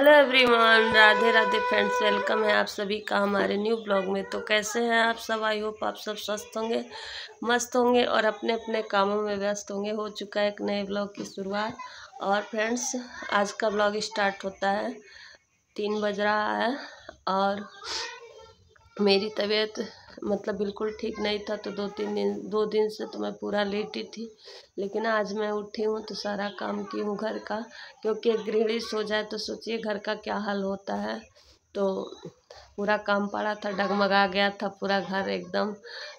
Hello everyone, Radhe Radhe friends. Welcome है आप सभी का हमारे न्यू ब्लॉग में। तो कैसे हैं आप सब? आई होप आप सब स्वस्थ होंगे, मस्त होंगे और अपने अपने कामों में व्यस्त होंगे। हो चुका है एक नए ब्लॉग की शुरुआत। और फ्रेंड्स, आज का ब्लॉग स्टार्ट होता है, 3 बज रहा है और मेरी तबीयत बिल्कुल ठीक नहीं था। तो 2 दिन से तो मैं पूरा लेटी थी, लेकिन आज मैं उठी हूँ तो सारा काम की हूँ घर का, क्योंकि एक गृहिणी सो जाए तो सोचिए घर का क्या हाल होता है। तो पूरा काम पड़ा था, डगमगा गया था पूरा घर एकदम।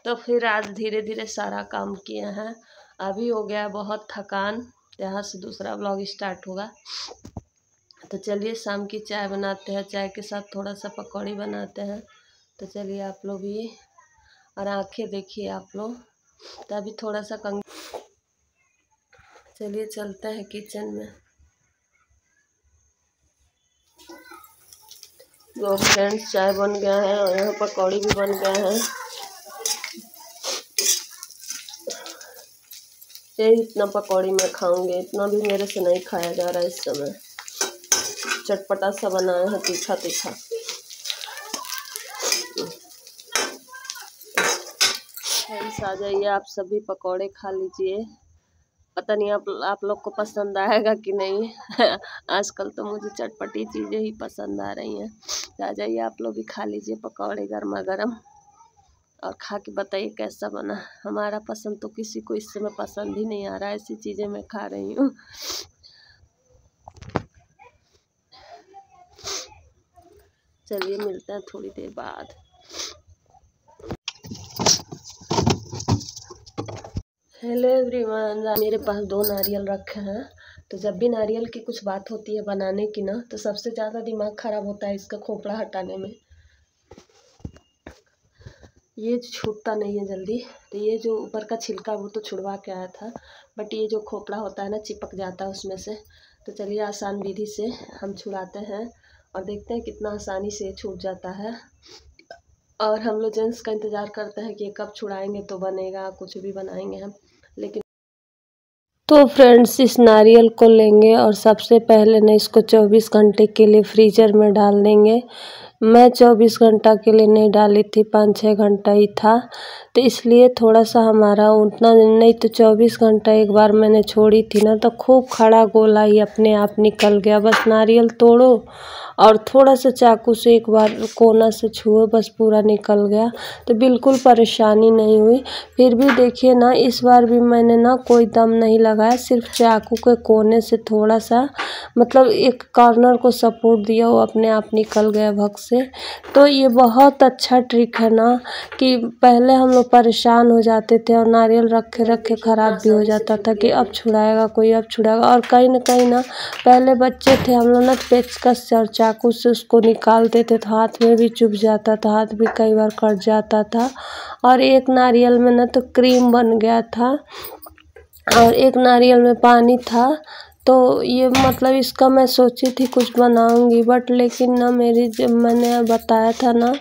तो फिर आज धीरे धीरे सारा काम किए हैं। अभी हो गया बहुत थकान, यहाँ से दूसरा ब्लॉग स्टार्ट होगा। तो चलिए शाम की चाय बनाते हैं, चाय के साथ थोड़ा सा पकौड़ी बनाते हैं। तो चलिए आप लोग भी, और आंखें देखिए आप लोग, तो अभी थोड़ा सा चलिए चलते हैं किचन में। लो फ्रेंड्स, चाय बन गया है और यहाँ पकौड़ी भी बन गया है। ये इतना पकौड़ी मैं खाऊंगी, इतना भी मेरे से नहीं खाया जा रहा है इस समय। चटपटा सा बनाया है, तीखा तीखा। फ्रेंड्स आ जाइए, आप सभी पकौड़े खा लीजिए। पता नहीं आप लोग को पसंद आएगा कि नहीं। आजकल तो मुझे चटपटी चीज़ें ही पसंद आ रही हैं। तो आ जाइए आप लोग भी खा लीजिए पकौड़े गर्मा गर्म, और खा के बताइए कैसा बना। हमारा पसंद तो किसी को इस समय पसंद ही नहीं आ रहा है, ऐसी चीज़ें मैं खा रही हूँ। चलिए मिलते हैं थोड़ी देर बाद। हेलो एवरीवन, मेरे पास 2 नारियल रखे हैं। तो जब भी नारियल की कुछ बात होती है बनाने की ना, तो सबसे ज़्यादा दिमाग ख़राब होता है इसका खोपड़ा हटाने में। ये छूटता नहीं है जल्दी। तो ये जो ऊपर का छिलका वो तो छुड़वा के आया था, बट ये जो खोपड़ा होता है ना, चिपक जाता है उसमें से। तो चलिए आसान विधि से हम छुड़ाते हैं और देखते हैं कितना आसानी से छूट जाता है। और हम लोग जेंट्स का इंतज़ार करते हैं कि ये कब छुड़ाएंगे तो बनेगा, कुछ भी बनाएंगे हम। लेकिन तो फ्रेंड्स, इस नारियल को लेंगे और सबसे पहले ना इसको 24 घंटे के लिए फ्रीज़र में डाल देंगे। मैं 24 घंटा के लिए नहीं डाली थी, 5-6 घंटा ही था। तो इसलिए थोड़ा सा हमारा उतना नहीं, तो 24 घंटा एक बार मैंने छोड़ी थी ना, तो खूब खड़ा गोला ही अपने आप निकल गया। बस नारियल तोड़ो और थोड़ा सा चाकू से एक बार कोना से छुओ, बस पूरा निकल गया। तो बिल्कुल परेशानी नहीं हुई। फिर भी देखिए ना, इस बार भी मैंने ना कोई दम नहीं लगाया, सिर्फ चाकू के कोने से थोड़ा सा एक कॉर्नर को सपोर्ट दिया, वो अपने आप निकल गया भग से। तो ये बहुत अच्छा ट्रिक है ना, कि पहले हम लोग परेशान हो जाते थे और नारियल रखे रखे ख़राब भी हो जाता था कि अब छुड़ाएगा कोई, अब छुड़ाएगा। और कहीं ना पहले बच्चे थे हम लोग ना, पेचकस से और चाकू से उसको निकाल देते थे, हाथ में भी चुभ जाता था, हाथ भी कई बार कट जाता था। और एक नारियल में ना तो क्रीम बन गया था और एक नारियल में पानी था। तो ये इसका मैं सोची थी कुछ बनाऊंगी, बट लेकिन ना मेरी, जब मैंने बताया था ना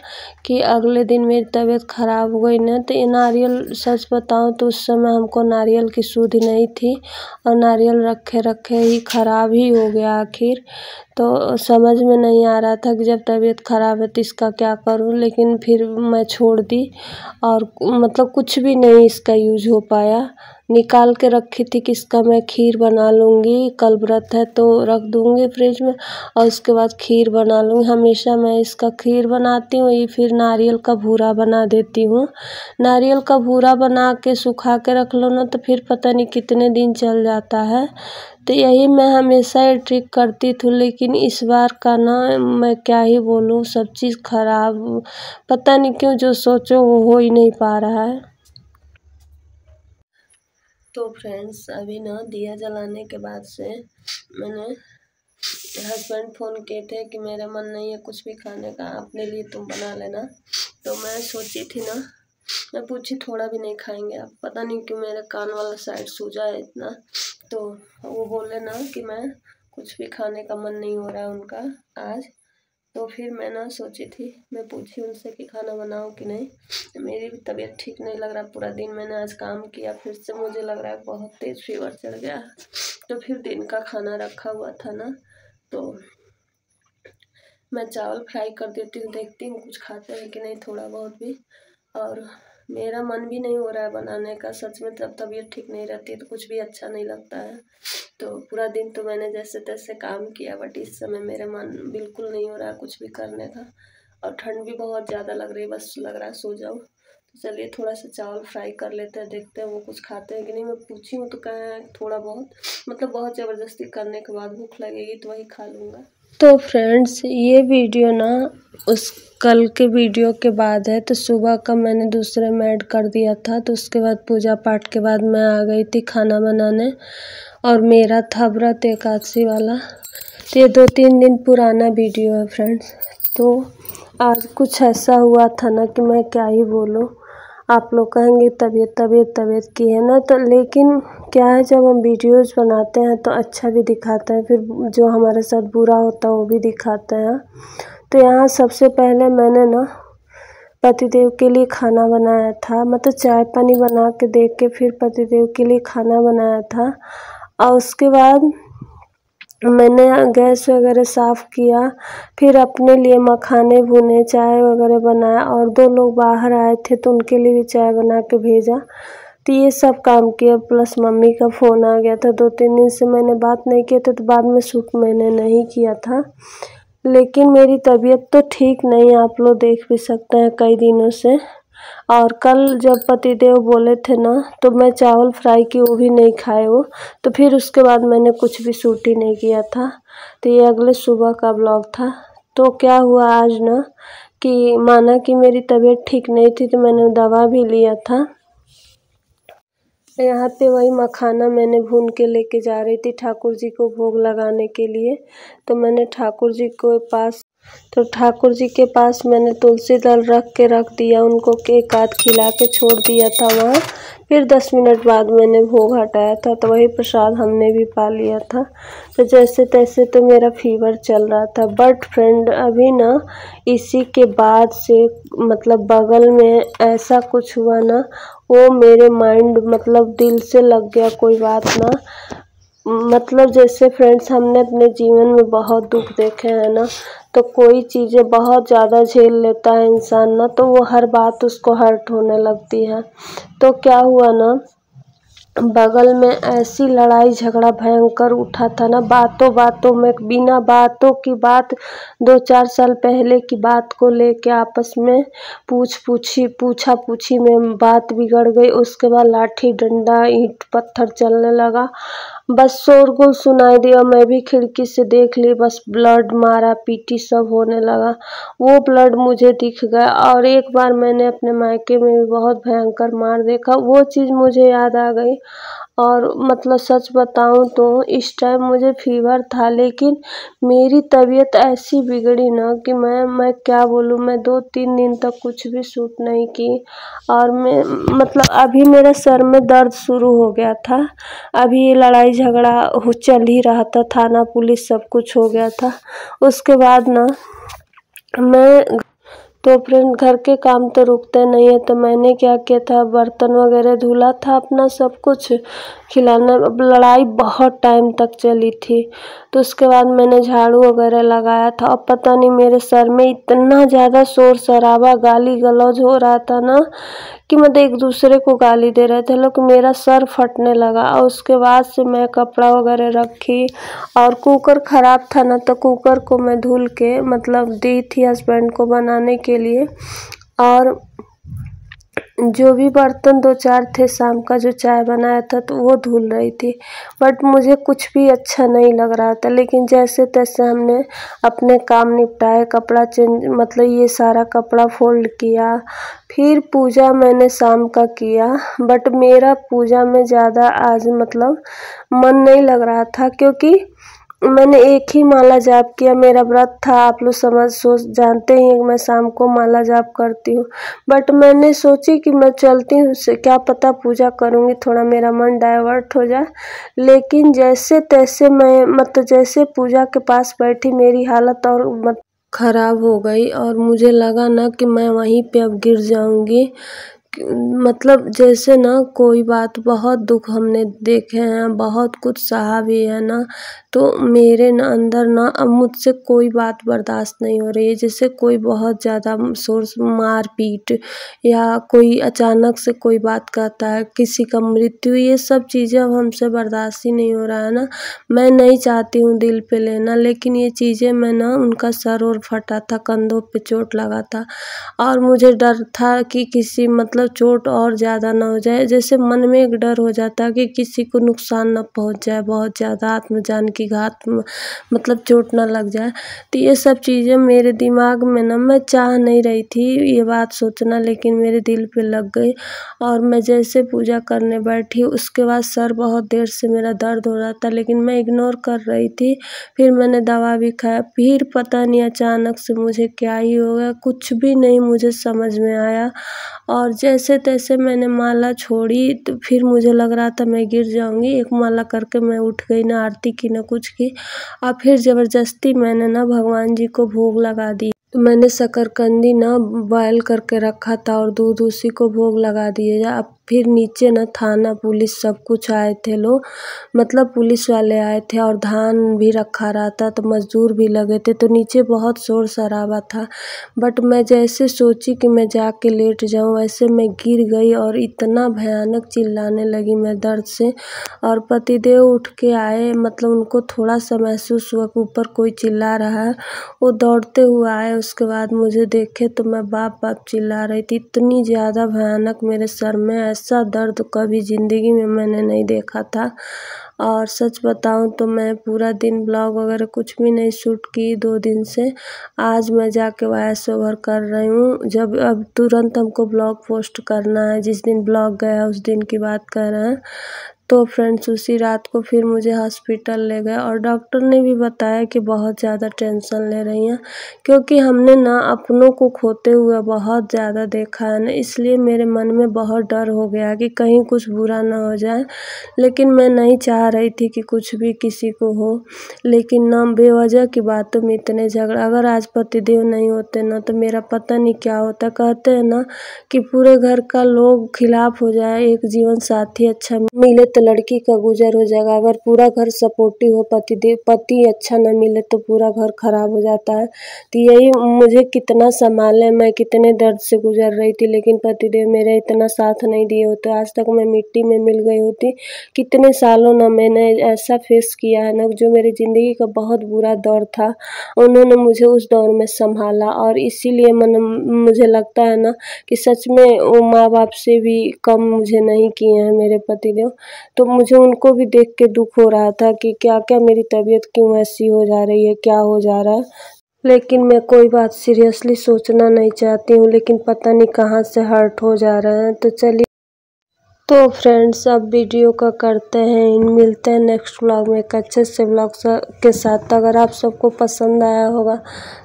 कि अगले दिन मेरी तबीयत ख़राब हो गई ना, तो ये नारियल, सच बताऊं तो उस समय हमको नारियल की सुध नहीं थी और नारियल रखे रखे ही ख़राब ही हो गया आखिर। तो समझ में नहीं आ रहा था कि जब तबीयत ख़राब है तो इसका क्या करूं, लेकिन फिर मैं छोड़ दी और कुछ भी नहीं इसका यूज हो पाया। निकाल के रखी थी कि इसका मैं खीर बना लूँगी, कल व्रत है तो रख दूँगी फ्रिज में और उसके बाद खीर बना लूँगी। हमेशा मैं इसका खीर बनाती हूँ, ये फिर नारियल का भूरा बना देती हूँ। नारियल का भूरा बना के सुखा के रख लो ना, तो फिर पता नहीं कितने दिन चल जाता है। तो यही मैं हमेशा ये ट्रिक करती थी, लेकिन इस बार का ना मैं क्या ही बोलूँ, सब चीज़ खराब, पता नहीं क्यों जो सोचो वो हो ही नहीं पा रहा है। तो फ्रेंड्स, अभी ना दिया जलाने के बाद से मैंने, हस्बैंड फ़ोन किए थे कि मेरा मन नहीं है कुछ भी खाने का, अपने लिए तुम बना लेना। तो मैं सोची थी ना, मैं पूछी थोड़ा भी नहीं खाएंगे आप, पता नहीं क्यों मेरे कान वाला साइड सूजा है इतना। तो वो बोले ना कि मैं कुछ भी खाने का मन नहीं हो रहा है उनका आज। तो फिर मैं ना सोची थी, मैं पूछी उनसे कि खाना बनाऊं कि नहीं। तो मेरी भी तबीयत ठीक नहीं लग रहा, पूरा दिन मैंने आज काम किया, फिर से मुझे लग रहा है बहुत तेज़ फीवर चढ़ गया। तो फिर दिन का खाना रखा हुआ था ना, तो मैं चावल फ्राई कर देती हूँ, देखती हूँ कुछ खाते हैं कि नहीं थोड़ा बहुत भी। और मेरा मन भी नहीं हो रहा है बनाने का, सच में तब तबीयत ठीक नहीं रहती है तो कुछ भी अच्छा नहीं लगता है। तो पूरा दिन तो मैंने जैसे तैसे काम किया, बट इस समय मेरा मन बिल्कुल नहीं हो रहा है कुछ भी करने का। और ठंड भी बहुत ज़्यादा लग रही है, बस लग रहा है सो जाऊँ। तो चलिए थोड़ा सा चावल फ्राई कर लेते हैं, देखते हैं वो कुछ खाते हैं कि नहीं। मैं पूछी हूँ तो कहें थोड़ा बहुत, मतलब बहुत ज़बरदस्ती करने के बाद भूख लगेगी तो वही खा लूँगा। तो फ्रेंड्स ये वीडियो ना उस कल के वीडियो के बाद है। तो सुबह का मैंने दूसरे में ऐड कर दिया था, तो उसके बाद पूजा पाठ के बाद मैं आ गई थी खाना बनाने। और मेरा था व्रत एकादशी वाला। तो ये 2-3 दिन पुराना वीडियो है फ्रेंड्स। तो आज कुछ ऐसा हुआ था ना कि मैं क्या ही बोलूँ। आप लोग कहेंगे तबीयत की है ना, तो लेकिन क्या है, जब हम वीडियोज़ बनाते हैं तो अच्छा भी दिखाते हैं, फिर जो हमारे साथ बुरा होता है वो भी दिखाते हैं। तो यहाँ सबसे पहले मैंने ना पतिदेव के लिए खाना बनाया था, मतलब चाय पानी बना के दे के फिर पतिदेव के लिए खाना बनाया था। और उसके बाद मैंने गैस वगैरह साफ़ किया, फिर अपने लिए मखाने भुने, चाय वगैरह बनाया। और 2 लोग बाहर आए थे तो उनके लिए भी चाय बना के भेजा। तो ये सब काम किया, प्लस मम्मी का फ़ोन आ गया था। 2-3 दिन से मैंने बात नहीं किया था, तो बाद में शूट मैंने नहीं किया था। लेकिन मेरी तबीयत तो ठीक नहीं, आप लोग देख भी सकते हैं कई दिनों से। और कल जब पतिदेव बोले थे ना, तो मैं चावल फ्राई की वो भी नहीं खाए वो। तो फिर उसके बाद मैंने कुछ भी शूट ही नहीं किया था। तो ये अगले सुबह का ब्लॉग था। तो क्या हुआ आज ना कि माना कि मेरी तबीयत ठीक नहीं थी, तो मैंने दवा भी लिया था। यहाँ पे वही मखाना मैंने भून के लेके जा रही थी ठाकुर जी को भोग लगाने के लिए। तो मैंने ठाकुर जी के पास मैंने तुलसी दल रख दिया, उनको एक आध खिला के छोड़ दिया था वहाँ। फिर 10 मिनट बाद मैंने भोग हटाया था, तो वही प्रसाद हमने भी पा लिया था। तो जैसे तैसे तो मेरा फीवर चल रहा था। बट फ्रेंड अभी ना इसी के बाद से मतलब बगल में ऐसा कुछ हुआ ना, वो मेरे माइंड मतलब दिल से लग गया कोई बात ना। मतलब जैसे फ्रेंड्स हमने अपने जीवन में बहुत दुख देखे हैं ना, तो कोई चीज़ें बहुत ज़्यादा झेल लेता है इंसान ना, तो वो हर बात उसको हर्ट होने लगती है। तो क्या हुआ ना, बगल में ऐसी लड़ाई झगड़ा भयंकर उठा था ना, बातों बातों में बिना बातों की बात 2-4 साल पहले की बात को लेके आपस में पूछा पूछी में बात बिगड़ गई। उसके बाद लाठी डंडा ईंट पत्थर चलने लगा, बस शोरगुल सुनाई दिया। मैं भी खिड़की से देख ली, बस ब्लड मारा पीटी सब होने लगा। वो ब्लड मुझे दिख गया। और एक बार मैंने अपने मायके में भी बहुत भयंकर मार देखा, वो चीज़ मुझे याद आ गई। और मतलब सच बताऊं तो इस टाइम मुझे फीवर था, लेकिन मेरी तबीयत ऐसी बिगड़ी ना कि मैं क्या बोलूं, मैं 2-3 दिन तक कुछ भी शूट नहीं की। और मैं मतलब अभी मेरे सर में दर्द शुरू हो गया था। अभी ये लड़ाई झगड़ा चल ही रहा था, थाना पुलिस सब कुछ हो गया था। उसके बाद ना मैं तो फ्रेंड घर के काम तो रुकते नहीं है, तो मैंने क्या किया था, बर्तन वगैरह धुला था अपना सब कुछ खिलाना। अब लड़ाई बहुत टाइम तक चली थी, तो उसके बाद मैंने झाड़ू वगैरह लगाया था। और पता नहीं मेरे सर में इतना ज़्यादा शोर शराबा गाली गलौज हो रहा था ना कि मतलब एक दूसरे को गाली दे रहे थे लोग, मेरा सर फटने लगा। और उसके बाद से मैं कपड़ा वगैरह रखी। और कुकर ख़राब था ना, तो कुकर को मैं धुल के मतलब दी थी हस्बैंड को बनाने के लिए। और जो भी बर्तन 2-4 थे शाम का जो चाय बनाया था, तो वो धुल रही थी। बट मुझे कुछ भी अच्छा नहीं लग रहा था, लेकिन जैसे तैसे हमने अपने काम निपटाए। कपड़ा चेंज मतलब ये सारा कपड़ा फोल्ड किया। फिर पूजा मैंने शाम का किया, बट मेरा पूजा में ज़्यादा आज मतलब मन नहीं लग रहा था, क्योंकि मैंने एक ही माला जाप किया। मेरा व्रत था, आप लोग जानते ही हैं मैं शाम को माला जाप करती हूँ। बट मैंने सोची कि मैं चलती हूँ, उससे क्या पता पूजा करूँगी थोड़ा मेरा मन डाइवर्ट हो जाए। लेकिन जैसे तैसे मैं मतलब जैसे पूजा के पास बैठी, मेरी हालत और ख़राब हो गई। और मुझे लगा ना कि मैं वहीं पे अब गिर जाऊँगी। मतलब जैसे ना कोई बात, बहुत दुख हमने देखे हैं, बहुत कुछ सहा भी है ना, तो मेरे ना अंदर ना अब मुझसे कोई बात बर्दाश्त नहीं हो रही है। जैसे कोई बहुत ज़्यादा मार पीट या कोई अचानक से कोई बात कहता है, किसी का मृत्यु, ये सब चीज़ें अब हमसे बर्दाश्त ही नहीं हो रहा है ना। मैं नहीं चाहती हूँ दिल पे लेना, लेकिन ये चीज़ें मैं ना उनका सर और फटा था, कंधों पे चोट लगा था और मुझे डर था कि किसी मतलब चोट और ज़्यादा ना हो जाए। जैसे मन में एक डर हो जाता है कि किसी को नुकसान ना पहुँच जाए, बहुत ज़्यादा आत्मजान की घात मतलब चोट ना लग जाए। तो ये सब चीज़ें मेरे दिमाग में ना, मैं चाह नहीं रही थी ये बात सोचना, लेकिन मेरे दिल पे लग गई। और मैं जैसे पूजा करने बैठी, उसके बाद सर बहुत देर से मेरा दर्द हो रहा था, लेकिन मैं इग्नोर कर रही थी। फिर मैंने दवा भी खाया, फिर पता नहीं अचानक से मुझे क्या ही हो गया, कुछ भी नहीं मुझे समझ में आया। और जैसे तैसे मैंने माला छोड़ी, तो फिर मुझे लग रहा था मैं गिर जाऊंगी। एक माला करके मैं उठ गई, ना आरती की ना कुछ की। और फिर ज़बरदस्ती मैंने ना भगवान जी को भोग लगा दी। तो मैंने शकरकंदी ना बॉयल करके रखा था और दूध, उसी को भोग लगा दिए। अब फिर नीचे ना थाना पुलिस सब कुछ आए थे लोग, मतलब पुलिस वाले आए थे और धान भी रखा रहा था, तो मजदूर भी लगे थे, तो नीचे बहुत शोर शराबा था। बट मैं जैसे सोची कि मैं जाके लेट जाऊं, वैसे मैं गिर गई और इतना भयानक चिल्लाने लगी मैं दर्द से। और पतिदेव उठ के आए, मतलब उनको थोड़ा सा महसूस हुआ कि ऊपर कोई चिल्ला रहा है। वो दौड़ते हुए आए, उसके बाद मुझे देखे तो मैं बाप बाप चिल्ला रही थी। इतनी ज़्यादा भयानक मेरे सर में, ऐसा दर्द कभी ज़िंदगी में मैंने नहीं देखा था। और सच बताऊं तो मैं पूरा दिन ब्लॉग वगैरह कुछ भी नहीं शूट की 2 दिन से। आज मैं जाके वॉइस ओवर कर रही हूँ, जब अब तुरंत हमको ब्लॉग पोस्ट करना है। जिस दिन ब्लॉग गया उस दिन की बात कर रहे हैं। तो फ्रेंड्स उसी रात को फिर मुझे हॉस्पिटल ले गए और डॉक्टर ने भी बताया कि बहुत ज़्यादा टेंशन ले रही हैं, क्योंकि हमने ना अपनों को खोते हुए बहुत ज़्यादा देखा है ना, इसलिए मेरे मन में बहुत डर हो गया कि कहीं कुछ बुरा ना हो जाए। लेकिन मैं नहीं चाह रही थी कि कुछ भी किसी को हो, लेकिन ना बेवजह की बातों में इतने झगड़ा। अगर आज पतिदेव नहीं होते ना तो मेरा पता नहीं क्या होता। कहते हैं ना कि पूरे घर का लोग खिलाफ हो जाए, एक जीवन साथी अच्छा मिले तो लड़की का गुजर हो जाएगा। अगर पूरा घर सपोर्टिव हो, पति अच्छा न मिले तो पूरा घर खराब हो जाता है। तो यही मुझे कितना संभाले, मैं कितने दर्द से गुजर रही थी, लेकिन पतिदेव मेरे इतना साथ नहीं दिए होते, आज तक मैं मिट्टी में मिल गई होती। कितने सालों ना मैंने ऐसा फेस किया है ना, जो मेरी ज़िंदगी का बहुत बुरा दौर था, उन्होंने मुझे उस दौर में संभाला। और इसीलिए मुझे लगता है ना कि सच में वो माँ बाप से भी कम मुझे नहीं किए हैं मेरे पतिदेव। तो मुझे उनको भी देख के दुख हो रहा था कि क्या क्या मेरी तबीयत क्यों ऐसी हो जा रही है, क्या हो जा रहा है। लेकिन मैं कोई बात सीरियसली सोचना नहीं चाहती हूँ, लेकिन पता नहीं कहाँ से हर्ट हो जा रहे हैं। तो चलिए, तो फ्रेंड्स अब वीडियो का करते हैं, मिलते हैं नेक्स्ट व्लॉग में एक अच्छे से व्लॉग के साथ। अगर आप सबको पसंद आया होगा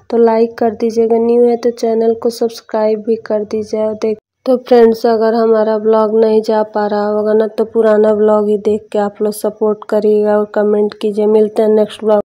तो लाइक कर दीजिएगा, न्यू है तो चैनल को सब्सक्राइब भी कर दीजिए। तो फ्रेंड्स अगर हमारा ब्लॉग नहीं जा पा रहा होगा ना, तो पुराना ब्लॉग ही देख के आप लोग सपोर्ट करिएगा और कमेंट कीजिए। मिलते हैं नेक्स्ट ब्लॉग।